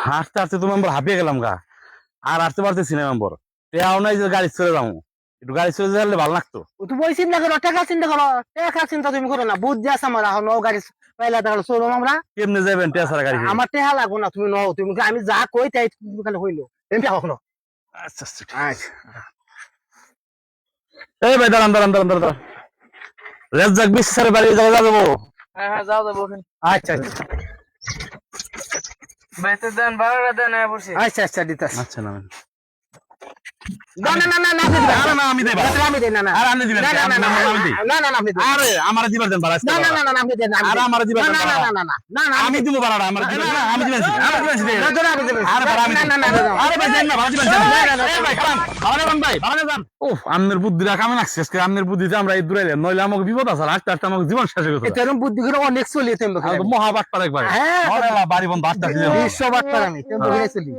হাঁটতে হাঁটতে তো মেম্বার হাঁপিয়ে গেলাম গা, আর হাঁটতে পারতেছি না মেম্বার। টেয়াও নাই যে গাড়ি চলে যাবো, একটু গাড়ি চলে যাওয়ালে ভালো লাগতো। তুমি ওই চিন্তা করো, টাকা চিন্তা করো, টাকা চিন্তা তুমি করো না, বুদ্ধি আছে আমার, এখন নও গাড়ি পাইলা দেখালো চলো আমরা। কেমনে যাবেন টেয়া ছাড়া গাড়ি? আমার টেহা লাগবো না, তুমি নও, তুমি আমি যা কই তাই তুমি খালি হইলো এমনি কখনো। আচ্ছা আচ্ছা ঠিক আছে। এই ভাই দাঁড়ান দাঁড়ান দাঁড়ান দাঁড়ান, রেজ্জাক বিশ্বাসের বাড়ি যাবো। হ্যাঁ হ্যাঁ যাও যাবো ওখানে। আচ্ছা আচ্ছা বেতন দেন, ভাড়া দেন, হ্যাঁ বসে। আচ্ছা আচ্ছা দিতাস। আচ্ছা না না না না না না দিবা। আরে না আমি দেব, আমি দেই না না। আর আপনি দিবেন না কি? না না না আমি দিই। না না না আপনি দেন। আরে আমার দিবার দেন ভাড়া। না না না না আপনি দেন। আরে আমার দিবার না দেন না ভাড়া। না না না না না আমি দিব ভাড়া, আমার দিবেন না, আমি দিবেন আমি দিবেন। না ধরে আপনি দেবেন। আরে ভাড়া আমি না দিই। না না না আরে ভাই দেন না, ভাড়া দিবেন। না, না, না, এই ভাই খান, ভাড়া দেন ভাই, ভাড়া দেন। ওহ, আমনের বুদ্ধিটা কামে লাগছে আজকে, আমনের বুদ্ধিতে আমরা এই দূরাইলাম, নইলে আমাকে বিপদ আছে, আস্তে আস্তে আমাকে জীবন শেষ হয়ে যেত। এটা এরকম বুদ্ধি করে অনেক চলি তুমি আমি তো মহাবাট পার একবার। হ্যাঁ। বাড়ি বন্ধ 8টা বিশ্ববাদ পার আমি তুমি চলি।